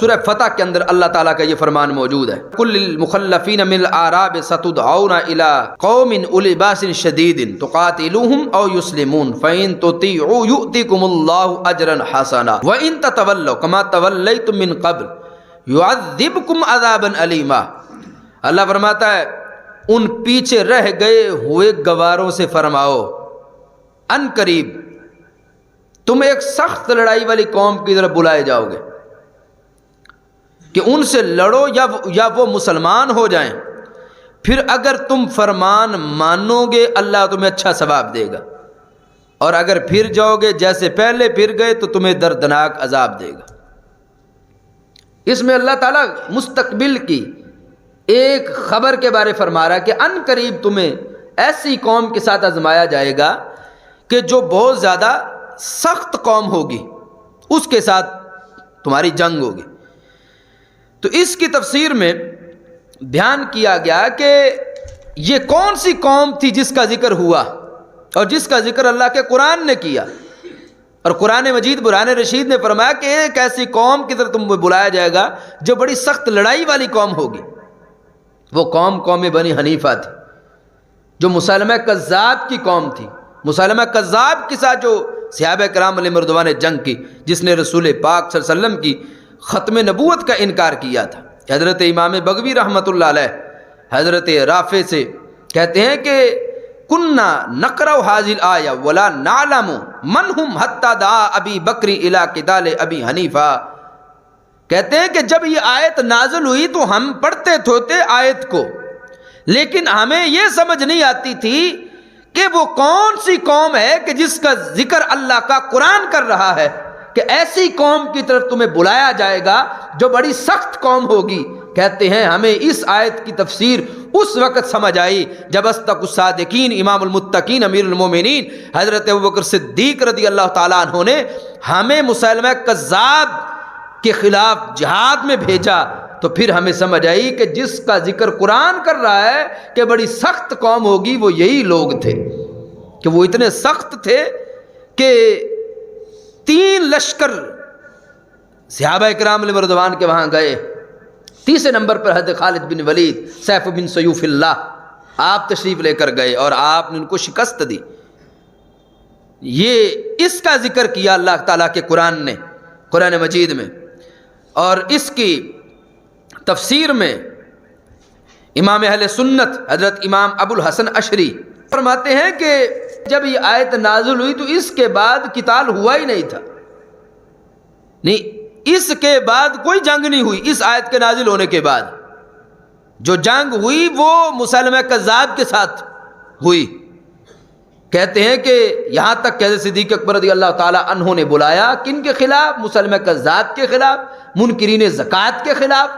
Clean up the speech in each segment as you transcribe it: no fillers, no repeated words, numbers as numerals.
سورہ فتح کے اندر اللہ تعالیٰ کا یہ فرمان موجود ہے، کل المخلفین من الاعراب ستدعون الی قوم اولی باس شدید تقاتلوہم او یسلمون فإن تطیعوا یؤتکم اللہ اجرا حسنا وإن تتولوا کما تولیتم من قبل یعذبکم عذابا علیما۔ اللہ فرماتا ہے ان پیچھے رہ گئے ہوئے گواروں سے فرماؤ ان قریب تم ایک سخت لڑائی والی قوم کی طرف بلائے جاؤ گے کہ ان سے لڑو یا وہ مسلمان ہو جائیں، پھر اگر تم فرمان مانو گے اللہ تمہیں اچھا ثواب دے گا، اور اگر پھر جاؤ گے جیسے پہلے پھر گئے تو تمہیں دردناک عذاب دے گا۔ اس میں اللہ تعالیٰ مستقبل کی ایک خبر کے بارے فرما رہا ہے کہ ان قریب تمہیں ایسی قوم کے ساتھ آزمایا جائے گا کہ جو بہت زیادہ سخت قوم ہوگی، اس کے ساتھ تمہاری جنگ ہوگی۔ تو اس کی تفسیر میں بیان کیا گیا کہ یہ کون سی قوم تھی جس کا ذکر ہوا اور جس کا ذکر اللہ کے قرآن نے کیا، اور قرآن مجید برہان رشید نے فرمایا کہ ایک ایسی قوم کی طرف تم بلایا جائے گا جو بڑی سخت لڑائی والی قوم ہوگی۔ وہ قوم بنی حنیفہ تھی، جو مسلمہ کذاب کی قوم تھی، مسلمہ کذاب کے ساتھ جو صحابہ کرام علیہ رضوان نے جنگ کی، جس نے رسول پاک صلی اللہ علیہ وسلم کی ختم نبوت کا انکار کیا تھا۔ حضرت امام بغوی رحمۃ اللہ علیہ حضرت رافع سے کہتے ہیں کہ کننا نقرأ هذه الآیہ ولا نعلم من هم حتی دعا ابی بکر الی قتال ابی حنیفہ۔ کہتے ہیں کہ جب یہ آیت نازل ہوئی تو ہم پڑھتے تھے آیت کو، لیکن ہمیں یہ سمجھ نہیں آتی تھی کہ وہ کون سی قوم ہے کہ جس کا ذکر اللہ کا قرآن کر رہا ہے کہ ایسی قوم کی طرف تمہیں بلایا جائے گا جو بڑی سخت قوم ہوگی۔ کہتے ہیں ہمیں اس آیت کی تفسیر اس وقت سمجھ آئی جب اصدق الصادقین امام المتقین امیر المومنین حضرت ابوبکر صدیق رضی اللہ تعالیٰ عنہ نے ہمیں مسلمہ کذاب کے خلاف جہاد میں بھیجا، تو پھر ہمیں سمجھ آئی کہ جس کا ذکر قرآن کر رہا ہے کہ بڑی سخت قوم ہوگی وہ یہی لوگ تھے، کہ وہ اتنے سخت تھے کہ 3 لشکر صحابہ کرام علیہ رضوان کے وہاں گئے۔ تیسرے نمبر پر حضرت خالد بن ولید سیف بن سیوف اللہ آپ تشریف لے کر گئے اور آپ نے ان کو شکست دی۔ یہ اس کا ذکر کیا اللہ تعالیٰ کے قرآن نے قرآن مجید میں، اور اس کی تفسیر میں امام اہل سنت حضرت امام ابو الحسن اشری فرماتے ہیں کہ جب یہ آیت نازل ہوئی تو اس کے بعد قتال ہوا ہی نہیں تھا، نہیں اس کے بعد کوئی جنگ نہیں ہوئی۔ اس آیت کے نازل ہونے کے بعد جو جنگ ہوئی وہ مسلمہ کذاب کے ساتھ ہوئی۔ کہتے ہیں کہ یہاں تک کہ حضرت صدیق اکبر رضی اللہ تعالیٰ عنہ نے بلایا کن کے خلاف؟ مسلمہ کذاب کے خلاف، منکرین زکوٰۃ کے خلاف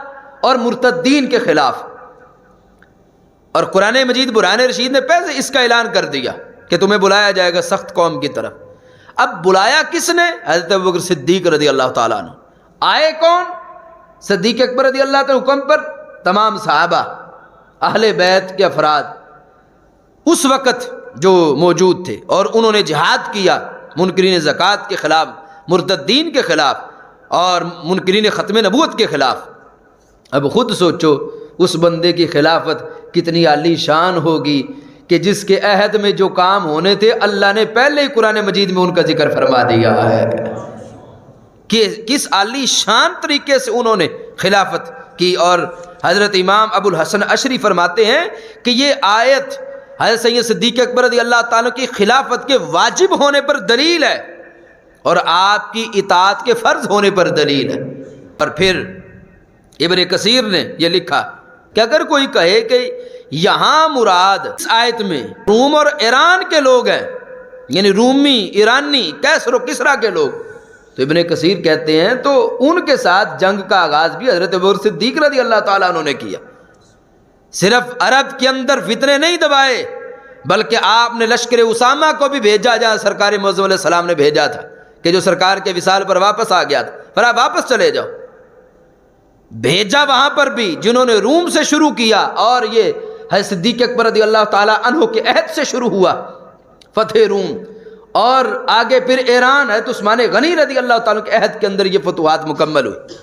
اور مرتدین کے خلاف۔ اور قرآن مجید برہان رشید نے پہلے اس کا اعلان کر دیا کہ تمہیں بلایا جائے گا سخت قوم کی طرف۔ اب بلایا کس نے؟ حضرت ابوبکر صدیق رضی اللہ تعالیٰ عنہ۔ آئے کون؟ صدیق اکبر رضی اللہ تعالیٰ حکم پر تمام صحابہ اہل بیت کے افراد اس وقت جو موجود تھے، اور انہوں نے جہاد کیا منکرین زکوٰۃ کے خلاف، مرتدین کے خلاف اور منکرین ختم نبوت کے خلاف۔ اب خود سوچو اس بندے کی خلافت کتنی عالی شان ہوگی کہ جس کے عہد میں جو کام ہونے تھے اللہ نے پہلے ہی قرآن مجید میں ان کا ذکر فرما دیا ہے کہ کس عالی شان طریقے سے انہوں نے خلافت کی۔ اور حضرت امام ابو الحسن اشری فرماتے ہیں کہ یہ آیت حضرت سید صدیق اکبر رضی اللہ تعالیٰ کی خلافت کے واجب ہونے پر دلیل ہے اور آپ کی اطاعت کے فرض ہونے پر دلیل ہے۔ اور پھر ابن کثیر نے یہ لکھا کہ اگر کوئی کہے کہ یہاں مراد اس آیت میں روم اور ایران کے لوگ ہیں، یعنی رومی، ایرانی، کیسر و کسرا کے لوگ، تو ابن کثیر کہتے ہیں تو ان کے ساتھ جنگ کا آغاز بھی حضرت ابوبکر صدیق رضی اللہ تعالیٰ عنہ نے کیا۔ صرف عرب کے اندر فتنے نہیں دبائے بلکہ آپ نے لشکر اسامہ کو بھی بھیجا جہاں سرکار معظم علیہ السلام نے بھیجا تھا، کہ جو سرکار کے وصال پر واپس آ گیا تھا، پر آپ واپس چلے جاؤ۔ بھیجا وہاں پر بھی جنہوں نے روم سے شروع کیا، اور یہ حضرت صدیق اکبر رضی اللہ تعالیٰ عنہ کے عہد سے شروع ہوا فتح روم، اور آگے پھر ایران حضرت عثمان غنی رضی اللہ تعالیٰ کے عہد کے اندر یہ فتوحات مکمل ہوئی۔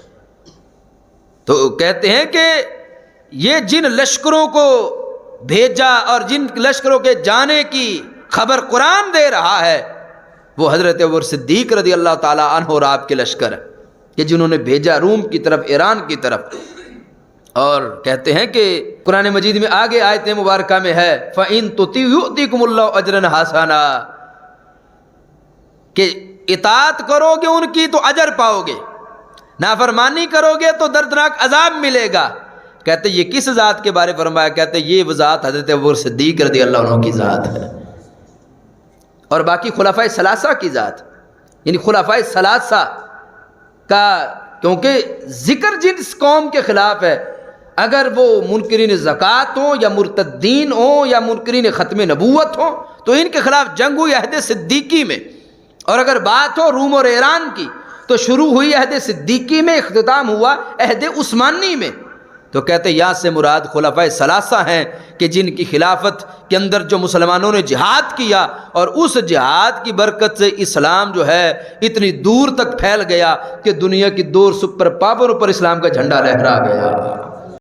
تو کہتے ہیں کہ یہ جن لشکروں کو بھیجا اور جن لشکروں کے جانے کی خبر قرآن دے رہا ہے وہ حضرت ابوبکر صدیق رضی اللہ تعالیٰ عنہ اور آپ کے لشکر ہیں کہ جنہوں نے بھیجا روم کی طرف، ایران کی طرف۔ اور کہتے ہیں کہ قرآن مجید میں آگے آیت مبارکہ میں ہے فَإِن تُطِيعُوا يُؤْتِكُمُ اللَّهُ أَجْرًا حَسَنًا، کہ اطاعت کرو گے ان کی تو اجر پاؤ گے، نافرمانی کرو گے تو دردناک عذاب ملے گا۔ کہتے یہ کس ذات کے بارے فرمایا؟ کہتے یہ وہ ذات حضرت ابوبکر صدیق رضی اللہ عنہ کی ذات ہے، اور باقی خلفائے ثلاثہ کی ذات، یعنی خلفائے ثلاثہ کا، کیونکہ ذکر جس قوم کے خلاف ہے، اگر وہ منکرین زکوٰۃ ہوں یا مرتدین ہوں یا منکرین ختم نبوت ہوں تو ان کے خلاف جنگ ہوئی عہد صدیقی میں، اور اگر بات ہو روم اور ایران کی تو شروع ہوئی عہد صدیقی میں، اختتام ہوا عہد عثمانی میں۔ تو کہتے یہاں سے مراد خلفائے ثلاثہ ہیں کہ جن کی خلافت کے اندر جو مسلمانوں نے جہاد کیا، اور اس جہاد کی برکت سے اسلام جو ہے اتنی دور تک پھیل گیا کہ دنیا کی 2 سپر پاوروں پر اسلام کا جھنڈا لہرا گیا۔